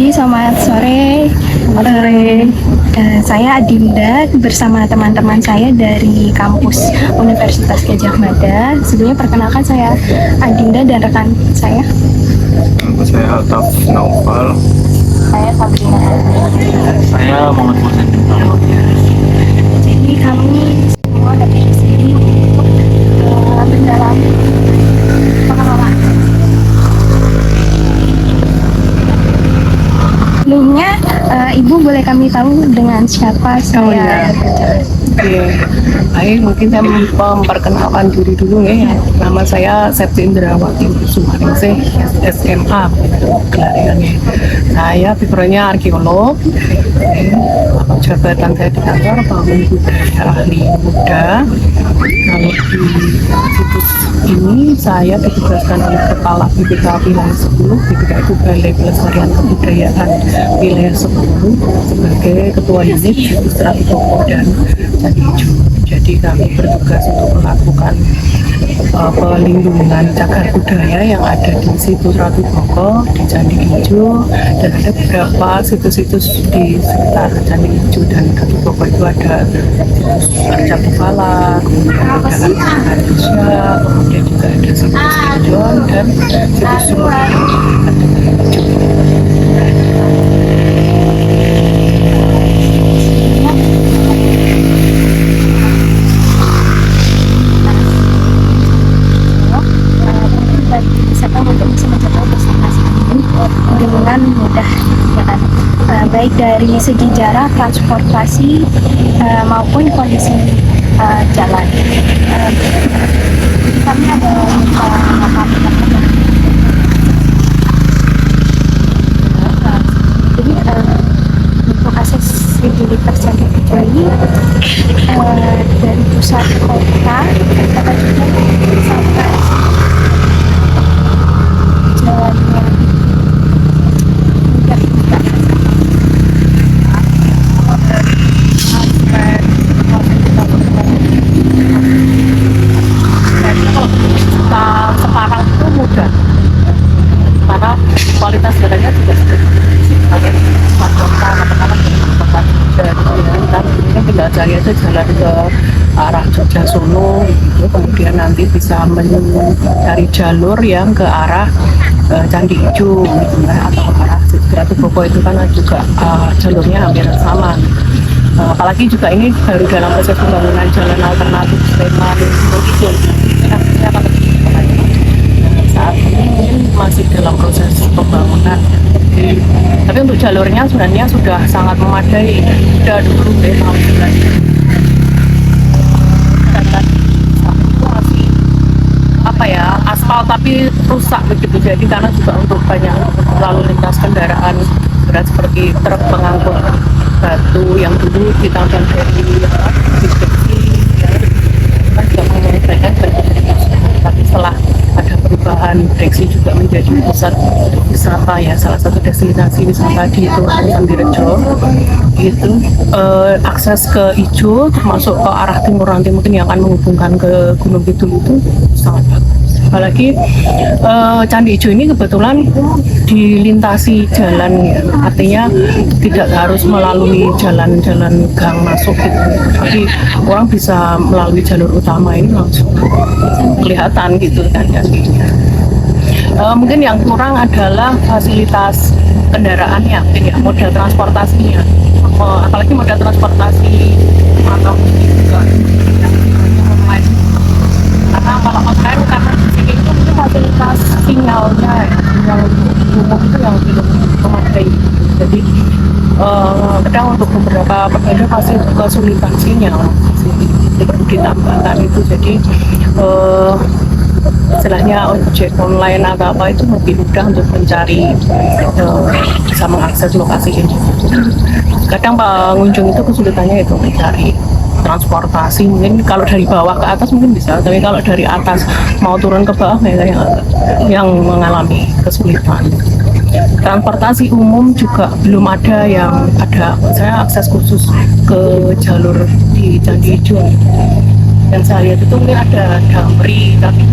pagi, selamat sore. Saya Adinda bersama teman-teman saya dari kampus Universitas Gadjah Mada. Sebelumnya perkenalkan, saya Adinda dan rekan saya. Saya Altaf Naufal. Saya Sabrina. Saya Muhammad Muhammad. Jadi kami semua dari sini untuk mendalami pengelolaan. Sebelumnya, Ibu boleh kami tahu dengan siapa saya? Oke, baik, mungkin saya memperkenalkan diri dulu ya. Nama saya Septi Indrawati Sumaningsih, SMA gelariannya. Saya backgroundnya arkeolog. Jabatan saya di kantor Bangun Budaya Ahli Muda. Kalau di situs ini saya ditugaskan oleh Kepala BPK Wilayah 10. BPK itu Balai Pelestarian Kebudayaan Wilayah 10 sebagai Ketua Unit Strategi Toko dan Candi Ijo. Jadi kami bertugas untuk melakukan pelindungan cagar budaya yang ada di situs Ratu Boko, di Candi Ijo, dan ada beberapa situs-situs di sekitar Candi Ijo dan Ratu Boko. Itu ada situs Arca Bufala, kemudian ada Indonesia, kemudian juga ada situs John dan situs Sumur Ijo. Dengan mudah, ya kan? Baik dari segi jarak transportasi maupun kondisi jalan. Kami ada jadi untuk akses utilitas yang kecil ini dari pusat kota kita juga sampai jalannya Semarang itu mudah karena kualitas jalannya juga sebagai kota katakanlah kota dan ini tinggal cari aja jalan ke arah Jogja Solo gitu, kemudian nanti bisa mencari jalur yang ke arah Candi Ijo gitu, atau ke arah Ratu Boko itu kan juga jalurnya hampir sama. Apalagi juga ini baru dalam proses pembangunan jalan alternatif Sleman Ijo. Saat ini mungkin masih dalam proses pembangunan. Tapi untuk jalurnya sebenarnya sudah sangat memadai. Sudah dulu tahun 19 itu masih aspal tapi rusak begitu. Jadi karena juga untuk banyak lalu lintas kendaraan berat seperti truk pengangkut batu yang dulu ditambang dari distribusi kan juga mengumpulkan tapi setelah ada perubahan Breksi juga menjadi pusat wisata ya, salah satu destinasi wisata di Sambirejo itu akses ke Ijo termasuk ke arah timur nanti mungkin yang akan menghubungkan ke Gunung Kidul itu sangat bagus. Apalagi Candi Ijo ini kebetulan dilintasi jalan ya, artinya tidak harus melalui jalan-jalan gang masuk gitu, tapi orang bisa melalui jalur utama ini langsung kelihatan gitu kan candinya. Mungkin yang kurang adalah fasilitas kendaraannya, mungkin ya moda transportasinya, apalagi moda transportasi atau juga karena kalau online karena di sini itu fasilitas sinyalnya yang umum itu yang belum memadai. Jadi kadang untuk beberapa pekerja pasti kesulitan sinyal ditambahkan itu. Jadi istilahnya ojek online atau apa itu lebih mudah untuk mencari bisa mengakses lokasi ini. Kadang pengunjung itu kesulitannya itu mencari transportasi, mungkin kalau dari bawah ke atas mungkin bisa, tapi kalau dari atas mau turun ke bawah mereka yang mengalami kesulitan. Transportasi umum juga belum ada yang ada saya akses khusus ke jalur di Candi Ijo. Dan saya lihat itu mungkin ada Damri tapi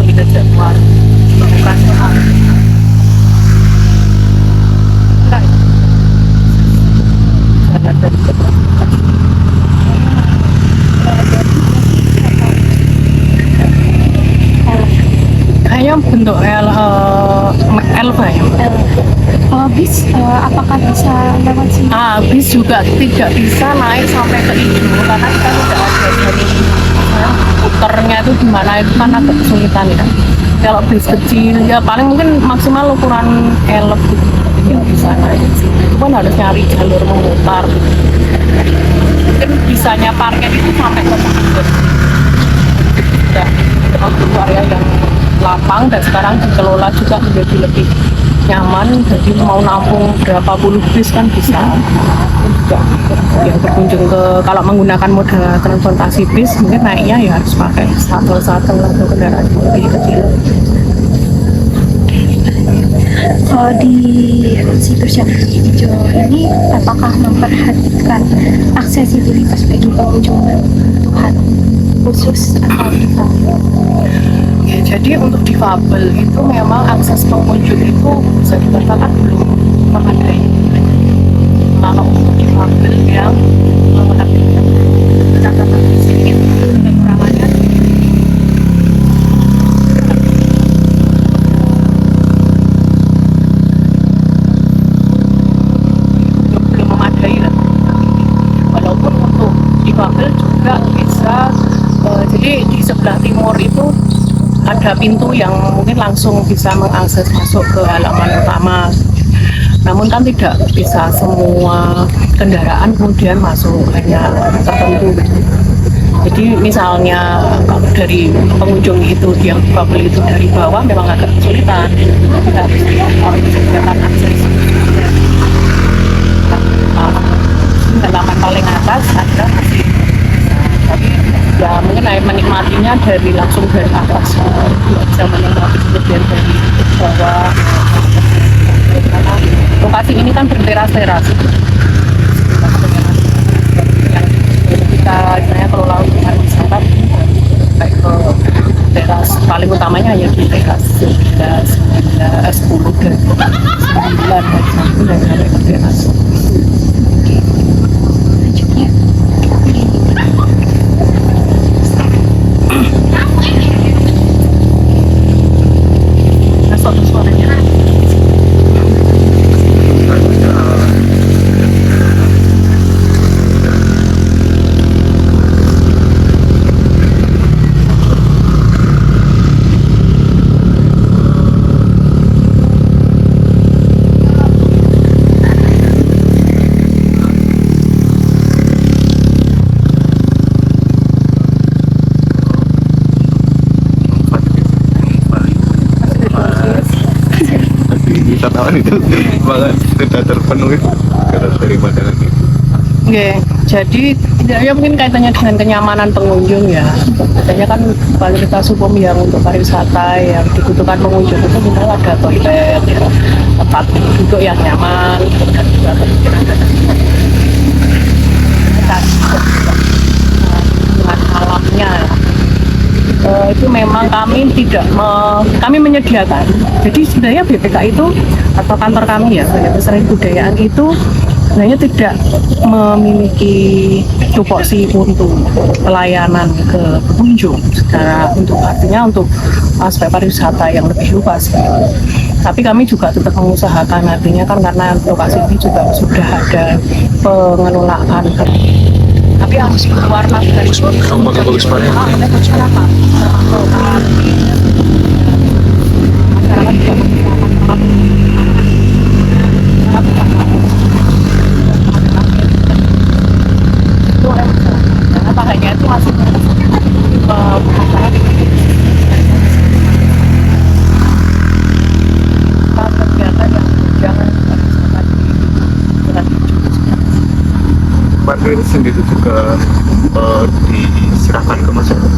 tidak jadwal bukan bentuk L Pak ya. Bis apakah bisa lewat sini? Bis juga tidak bisa naik sampai ke Ijo karena kita tidak ada dari puternya itu gimana, itu kan agak kesulitan ya. Kalau bis kecil ya paling mungkin maksimal ukuran L gitu yang bisa naik. Itu kan harus nyari jalur memutar. Mungkin bisanya parkir itu sampai ke Ijo. Untuk area yang lapang dan sekarang dikelola juga menjadi lebih nyaman, jadi mau nampung berapa puluh bis kan bisa. Juga yang berkunjung ke, kalau menggunakan moda transportasi bis mungkin naiknya ya harus pakai shuttle atau kendaraan lebih kecil. Kalau di situs yang hijau ini apakah memperhatikan aksesibilitas bagi pengunjung berkebutuhan khusus atau tidak? Ya, jadi untuk difabel itu memang akses pengunjung itu bisa dikatakan belum memadai. Kalau untuk difabel yang catatan sedikit kekurangannya belum memadai lah. Walaupun untuk difabel juga bisa jadi di sebelah timur itu ada pintu yang mungkin langsung bisa mengakses masuk ke halaman utama. Namun kan tidak bisa semua kendaraan kemudian masuk, hanya tertentu. Jadi misalnya kalau dari pengunjung itu yang difabel itu dari bawah memang agak kesulitan. Kita harus disediakan akses. Halaman paling atas ada masih, tapi ya mungkin menikmatinya dari langsung dari atas, bisa menikmati kemudian dari bawah. Karena lokasi ini kan berteras-teras yang kita sebenarnya kelola untuk pariwisata baik ke teras paling utamanya hanya di teras 10 dan 9 dan sampai ke teras. Selanjutnya, Masuk suaranya. Wisatawan itu banget sudah terpenuhi karena dari pandangan itu. Oke, jadi ya mungkin kaitannya dengan kenyamanan pengunjung ya. Biasanya kan fasilitas umum yang untuk pariwisata yang dibutuhkan pengunjung itu minimal ada toilet, ya, tempat duduk yang nyaman, dan juga dengan alamnya. Itu memang kami tidak kami menyediakan. Jadi sebenarnya BPK itu atau kantor kami ya, Balai Pelestarian Kebudayaan itu sebenarnya tidak memiliki tupoksi untuk pelayanan ke pengunjung secara untuk artinya untuk aspek pariwisata yang lebih luas. Tapi kami juga tetap mengusahakan, artinya kan karena lokasi ini juga sudah ada pengelolaan. Tapi harus keluar dari bagus banget. masyarakat. Masyarakat juga itu karena makanya itu masih kegiatan yang jangan Parkir sendiri juga diserahkan ke masyarakat.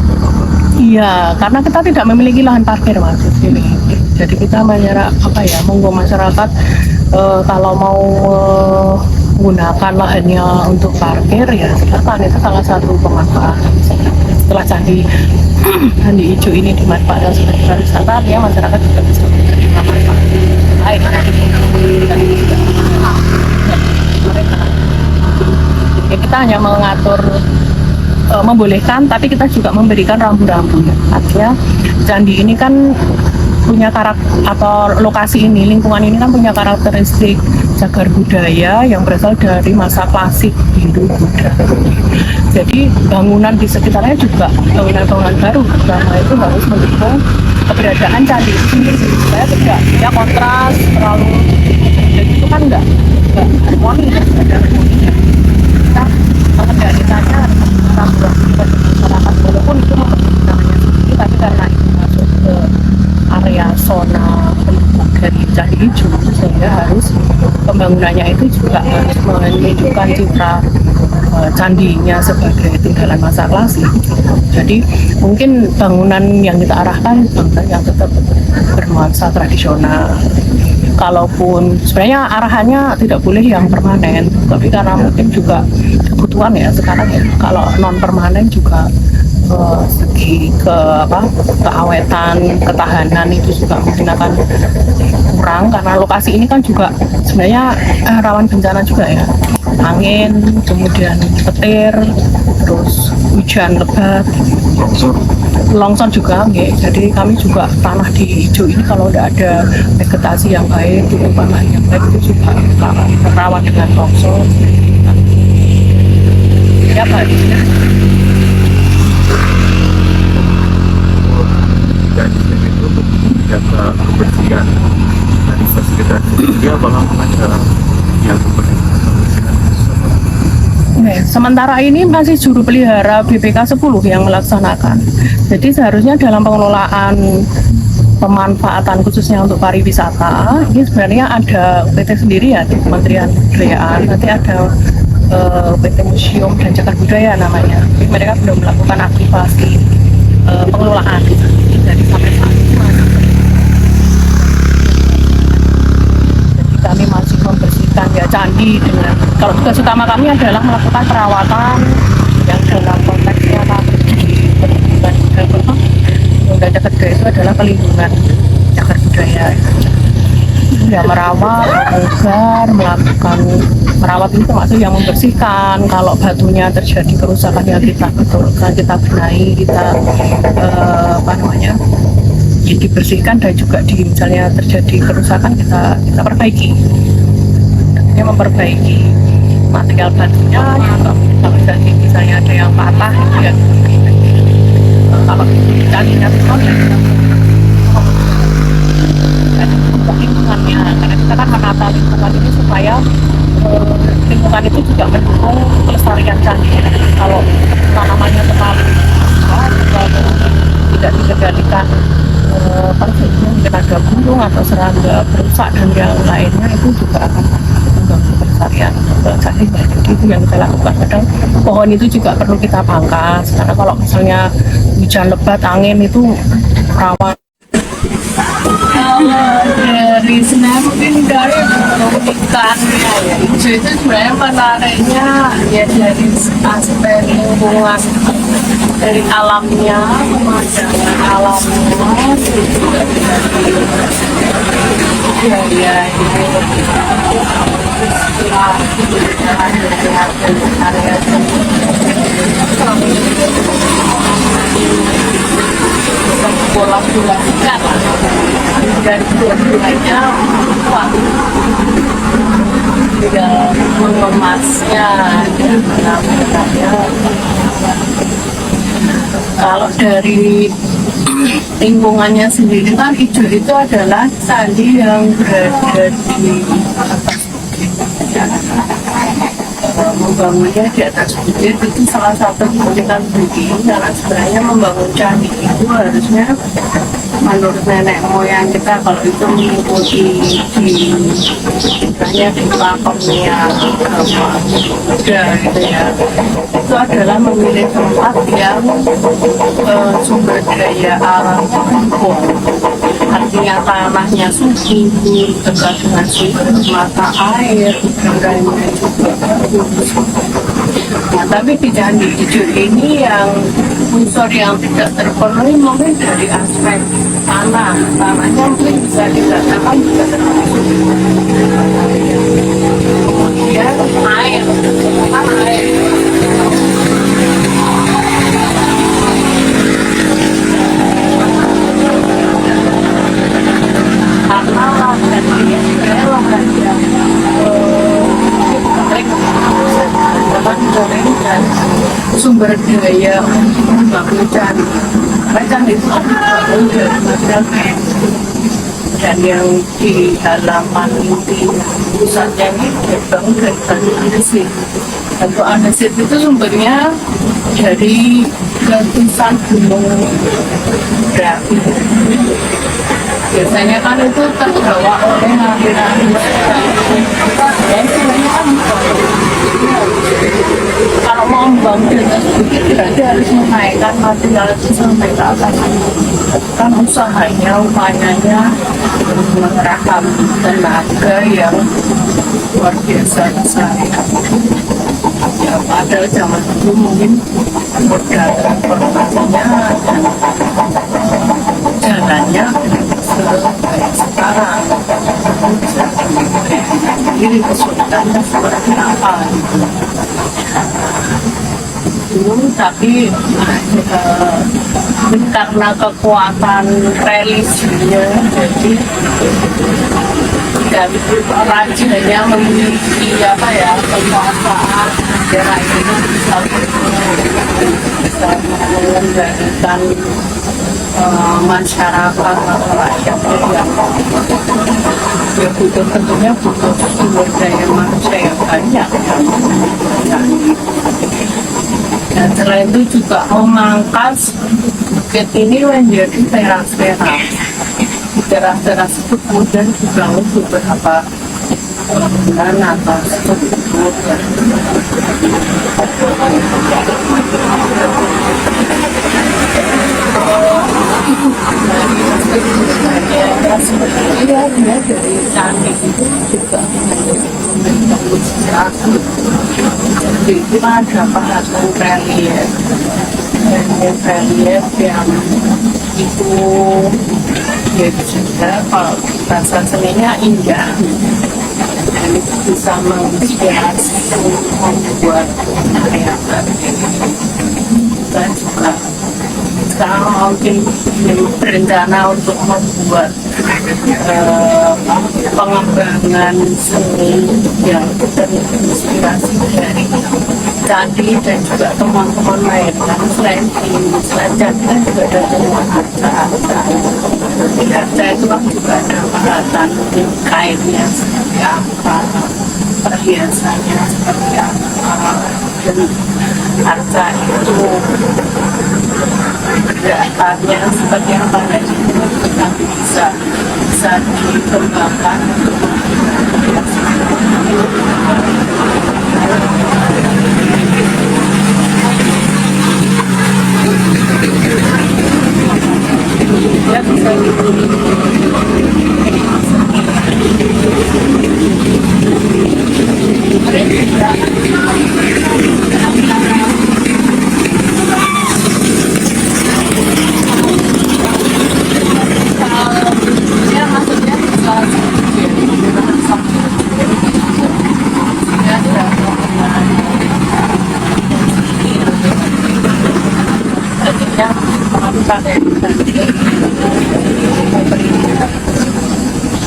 Iya, karena kita tidak memiliki lahan parkir mas di sini. Jadi kita monggo masyarakat kalau mau menggunakan lahannya untuk parkir ya silakan, itu salah satu pemanfaatan. Setelah candi hijau ini dimanfaatkan sebagai pariwisata, artinya masyarakat juga bisa menerima manfaat lain. Ya, kita hanya mengatur membolehkan, tapi kita juga memberikan rambu-rambu. Artinya candi ini kan punya atau lokasi ini, lingkungan ini kan punya karakteristik cagar budaya yang berasal dari masa klasik Hindu-Buddha. Jadi bangunan di sekitarnya juga bangunan-bangunan baru terutama itu harus mendukung keberadaan candi itu sendiri supaya tidak ya kontras terlalu, jadi itu kan enggak harmoni, ada harmoninya. Kita mengendalikannya kita buat masyarakat walaupun itu namanya sendiri, tapi karena itu masuk ke area zona penduduk dari candi hijau sehingga harus pembangunannya itu juga harus menunjukkan citra candinya sebagai tinggalan masa klasik. Jadi mungkin bangunan yang kita arahkan bangunan yang tetap bernuansa tradisional. Kalaupun sebenarnya arahannya tidak boleh yang permanen, tapi karena mungkin juga kebutuhan ya sekarang ya, kalau non permanen juga segi keawetan, ketahanan itu juga mungkin akan kurang karena lokasi ini kan juga sebenarnya rawan bencana juga ya, angin, kemudian petir, terus hujan lebat, longsor juga, okay. Jadi kami juga tanah di hijau ini kalau tidak ada vegetasi yang baik, tutupan yang baik itu juga rawan dengan longsor. Ya baik. Dan di sini itu untuk menjaga kebersihan dari sekitar dia bakal ada yang kebersihan. Sementara ini masih juru pelihara BPK 10 yang melaksanakan. Jadi seharusnya dalam pengelolaan pemanfaatan khususnya untuk pariwisata ini sebenarnya ada PT sendiri ya di Kementerian Kebudayaan, nanti ada PT Museum dan Cagar Budaya namanya. Jadi mereka belum melakukan aktivasi pengelolaan dari sampai saat ini masih. Jadi kami masih membersihkan ya candi dengan, kalau tugas utama kami adalah melakukan perawatan yang dalam konteksnya di perlindungan cagar budaya itu adalah pelindungan cagar budaya ya, merawat, melakukan merawat itu maksudnya yang membersihkan. Kalau batunya terjadi kerusakan ya kita betulkan, kita benahi, kita dibersihkan, dan juga misalnya terjadi kerusakan kita perbaiki. Ini memperbaiki material batunya juga, kalau jadi misalnya ada yang patah itu ya kalau candinya itu lingkungannya, karena kita kan menata lingkungan ini supaya lingkungan itu juga mendukung kelestarian candi. Kalau tanamannya terlalu tidak dikendalikan, mungkin ada burung atau serangga berusak dan yang lainnya, itu juga akan mengganggu kelestarian candi. Jadi itu yang kita lakukan. Kadang pohon itu juga perlu kita pangkas karena kalau misalnya hujan lebat, angin itu rawan. Dari sebenarnya mungkin dari keunikannya ya, hijau itu sebenarnya menariknya ya dari aspek lingkungan, dari alamnya, pemandangan alamnya, juga dari ya area bola-bola ikan dan buah-buahnya kuat, tinggal mengemasnya dan menambahkannya. Kalau dari lingkungannya sendiri kan hijau itu adalah candi yang berada di atas bukit. Membangunnya di atas bukit itu salah satu keunikan bukit, karena sebenarnya membangun candi itu harusnya menurut nenek moyang kita kalau itu mengikuti misalnya di pakemnya Buddha gitu ya, itu adalah memilih tempat yang sumber daya alam pendukung, artinya tanahnya subur, dekat dengan sumber mata air, udaranya juga bagus. Nah, tapi di candi hijau ini yang unsur yang tidak terpenuhi mungkin dari aspek tanahnya mungkin bisa dikatakan juga termasuk. Kemudian air, sumber daya untuk membangun candi. Candi itu dibangun dari material dan yang di halaman inti pusatnya ini dibangun dari batu andesit. Batu andesit itu sumbernya dari letusan gunung berapi. Biasanya kan itu terbawa oleh aliran ya istilahnya kan kalau mau membangun dengan sedikit berarti harus menaikkan material itu sampai ke atas. Kan usahanya, upayanya mengerahkan tenaga yang luar biasa besar. Ya pada zaman dulu mungkin modal transportasinya dan jalannya sebaik sekarang. Sendiri kesulitannya seperti apa? Dulu tapi karena kekuatan relisinya jadi dan rajanya memiliki apa ya kekuasaan daerah ini bisa mengendalikan masyarakat atau rakyat yang ya butuh tentunya butuh sumber daya manusia yang banyak dan selain itu juga memangkas bukit ini menjadi teras-teras. Teras-teras itu kemudian dibangun beberapa bangunan atau struktur seperti dia dari candi itu juga membangun sesuatu. Jadi itu ada perhatian relief yang itu ya juga kalau bahasa seninya indah dan itu bisa menginspirasi membuat karya dan juga sekarang mungkin berencana untuk membuat pengembangan seni yang terinspirasi dari candi dan juga teman-teman lain karena selain candi kan juga ada teman arca itu kan juga ada peralatan kainnya seperti apa, perhiasannya seperti apa, dan arca itu gerakannya seperti apa dan itu bisa dikembangkan. Ya bisa ya maksudnya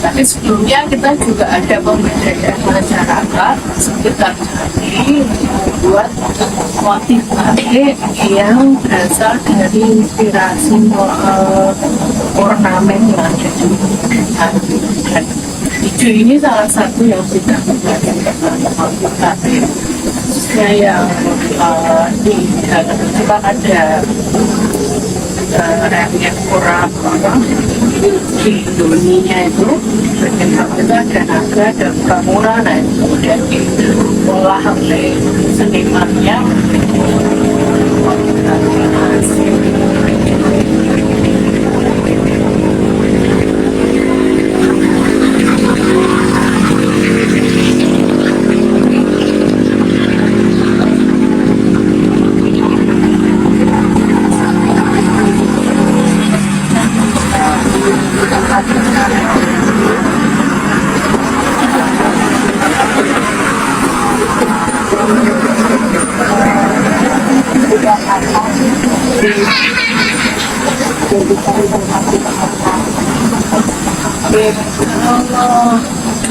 tapi sebelumnya kita juga ada pemberdayaan masyarakat sekitar candi membuat motif batik yang berasal dari inspirasi ornamen yang ada di candi. Dan hijau ini salah satu yang sudah menggunakan motif batik. Khususnya yang di dalam itu kan ada relief kurang di dunia itu bagian itu ada naga dan pramuna, nah itu kemudian diolah oleh senimannya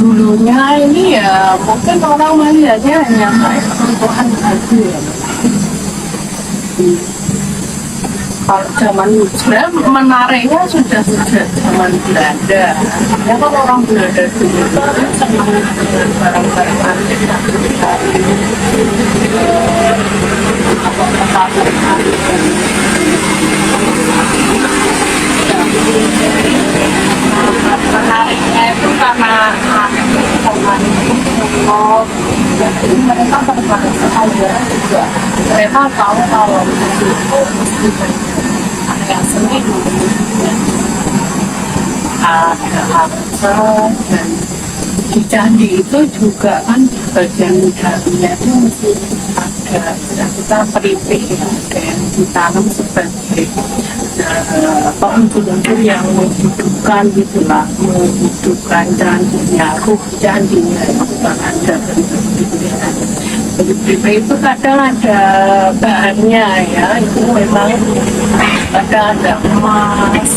dulunya ini ya mungkin orang melihatnya hanya kayak sentuhan baju ya. Kalau zaman sebenarnya menariknya sudah sejak zaman Belanda. Ya kan orang Belanda dulu kan senang dengan barang-barang antik menariknya itu karena mereka tertarik saja juga. Mereka tahu kalau itu yang seni ada aksa dan di candi itu juga kan bagian dalamnya itu masih ada kita peripik ya, kayak ditanam sebagai unsur-unsur yang menghidupkan gitulah, menghidupkan candinya, ruh candinya itu kan ada bentuk-bentuknya. Peripik itu kadang ada bahannya ya, itu memang kadang ada emas.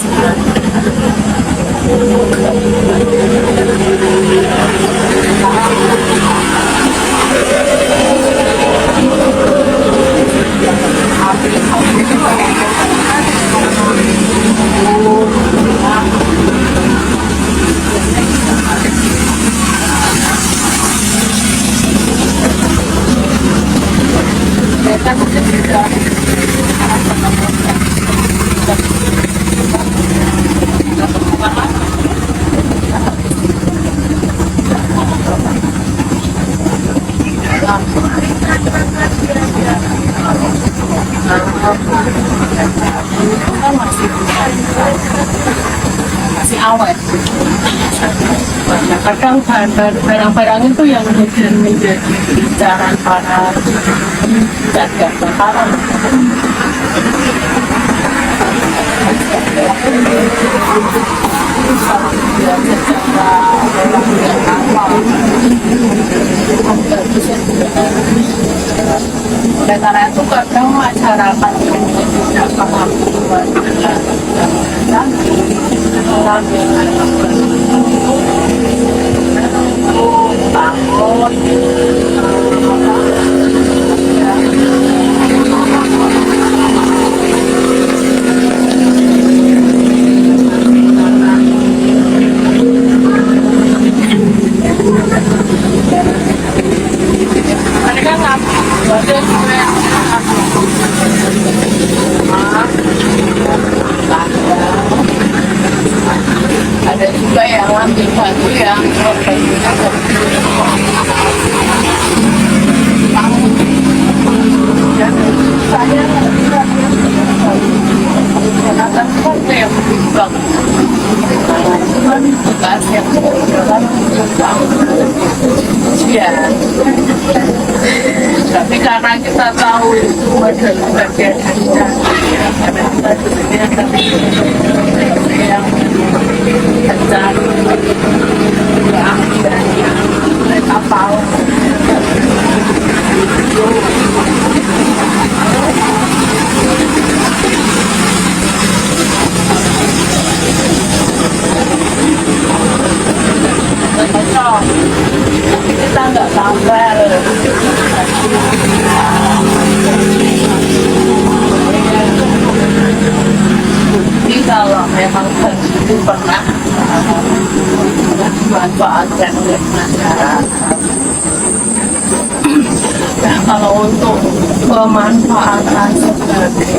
Masih awet. Nah, kadang barang-barang itu yang kemudian menjadi bicaraan para jaga bakaran. Oleh karena itu kadang masyarakat yang tidak paham orang yang ada juga yang ambil batu yang saya Jonathan kan kayak berubah kan bekas yang berubah ya, tapi karena kita tahu itu adalah bagian dari ya, karena kita disini yang kejar dan yang mereka tahu cocok, tapi kita nggak sabar. Jadi kalau memang itu pernah dimanfaatkan oleh masyarakat. Nah, kalau untuk pemanfaatan sebagai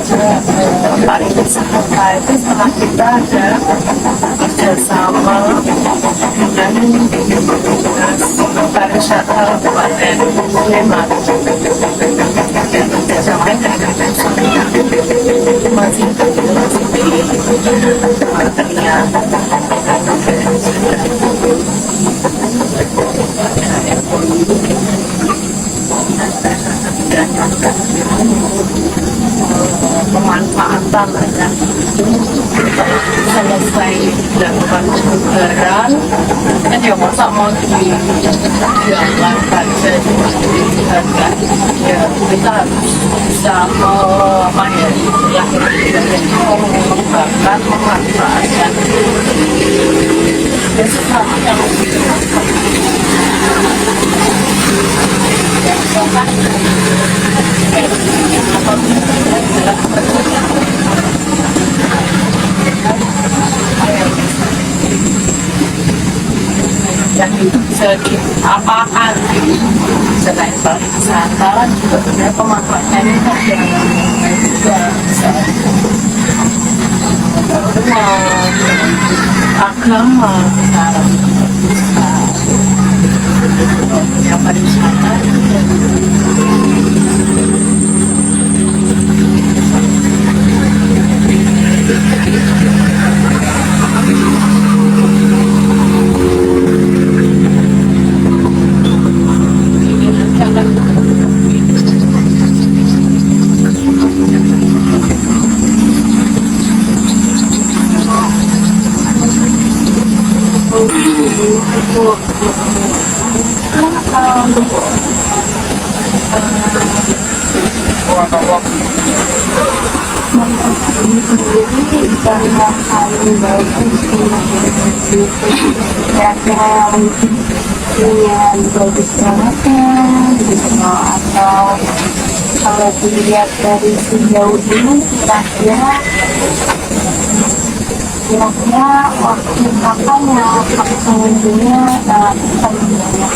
pariwisata itu setelah kita ada kerjasama dengan dinas pariwisata Kabupaten Sleman dan kerjasama dengan masih di Kementerian pemanfaatan aja selesai dilakukan pembubaran kan ya masa mau diangkat saja harga ya kita harus bisa apa ya mengembangkan memanfaatkan ya sesuatu yang apabila bisa diapakan gitu. Selain pariwisata juga sebenarnya pemanfaatannya kan juga bisa agama sekarang bisa yang pariwisata yang paling bagus kira-kira yang bagus banget gitu, atau kalau dilihat dari sejauh ini kira-kira waktu kapan ya pengunjungnya paling banyak?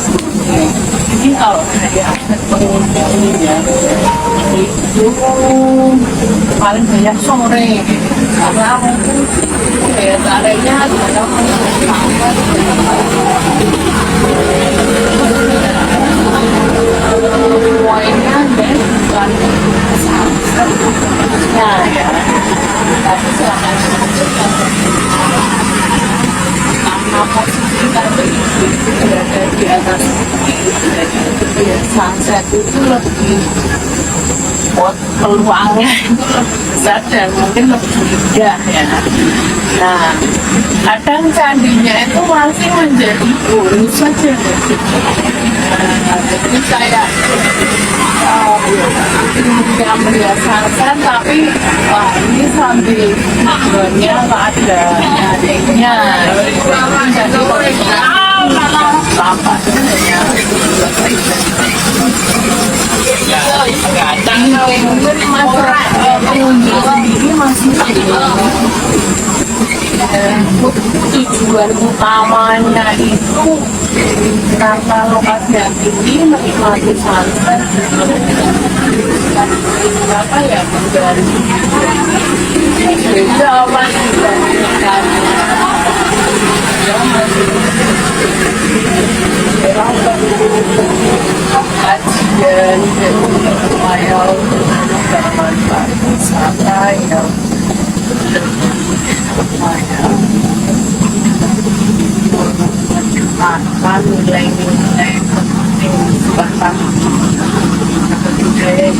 Jadi kalau dari aspek pengunjungnya itu paling banyak sore, karena mungkin daya tariknya adalah poinnya dan bukan sunsetnya ya, tapi silakan karena posisi tadi itu berada di atas bukit, jadi sunset itu lebih peluangnya itu lebih besar dan mungkin lebih mudah ya. Nah, kadang candinya itu masih menjadi bonus saja. Jadi saya tidak melihat sunset, tapi wah ini sambil backgroundnya ada nyanyinya. Jadi apa sebenarnya? Kadang mungkin masyarakat pengunjung sendiri masih tujuan utamanya itu karena lokasi yang tinggi menikmati sunset apa ya dari jaman dibandingkan kajian supaya bermanfaat wisata yang akan nilai-nilai penting sebatang budaya.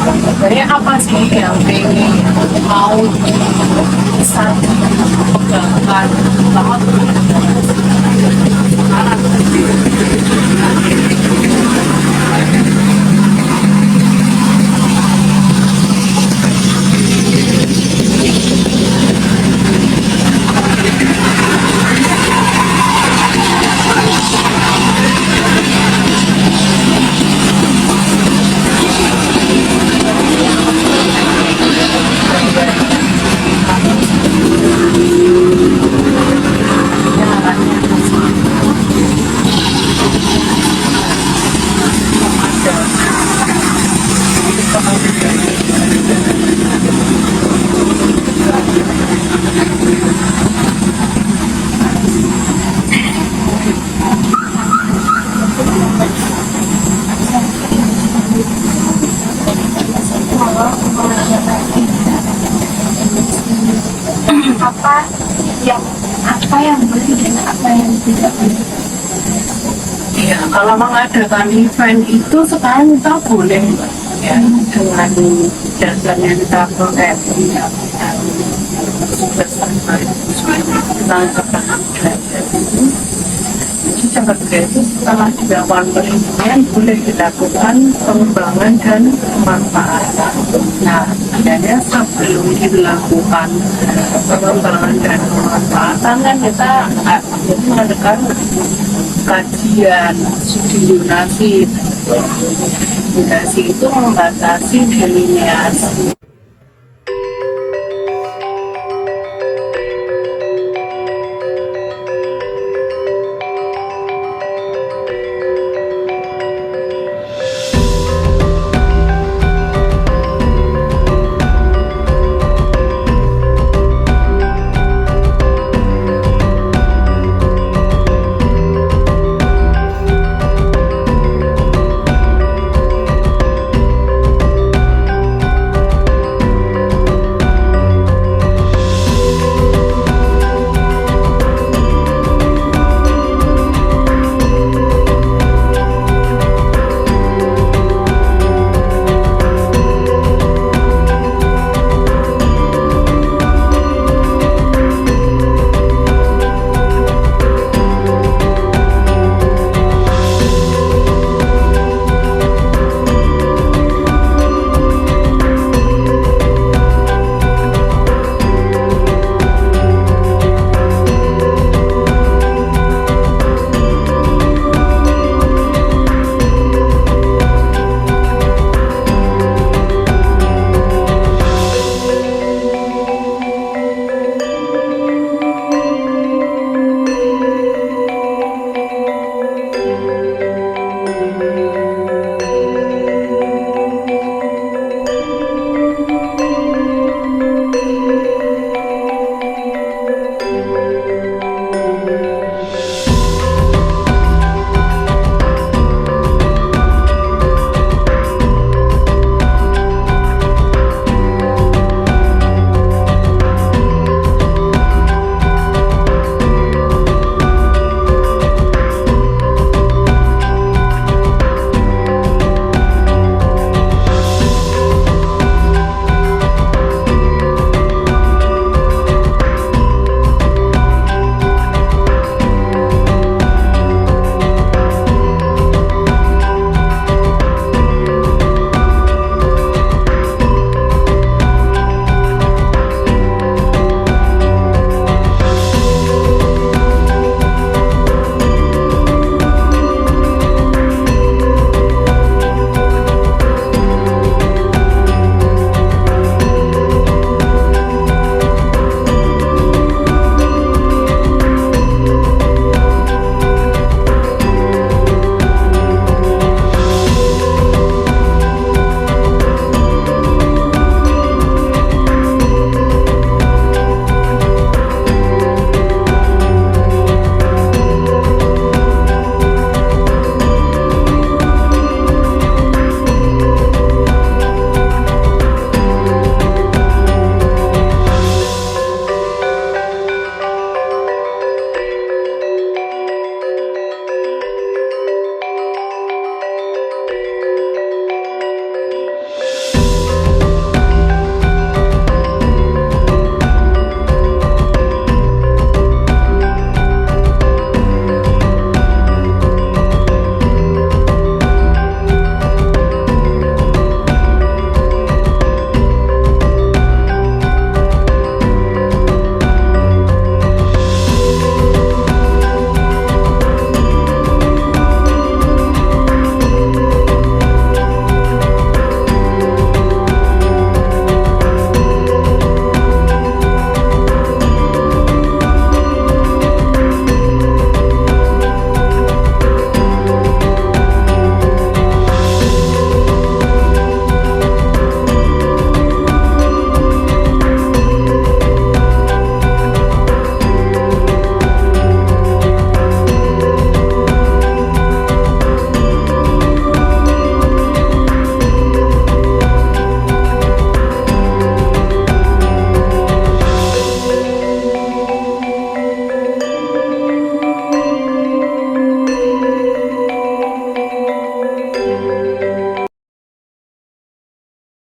Sebenarnya apa sih yang pengen mau bisa dipegangkan sama apa yang boleh dan apa yang tidak boleh. Ya, kalau mengadakan event itu sekarang kita boleh ya dengan dasarnya kita proteksi ya, bersama tentang keberagaman itu sangat gratis. Setelah dilakukan penelitian boleh dilakukan pengembangan dan pemanfaatan. Nah, sebenarnya sebelum dilakukan pengembangan dan pemanfaatan kan kita mengadakan kajian studi donasi. Donasi itu membatasi delineasi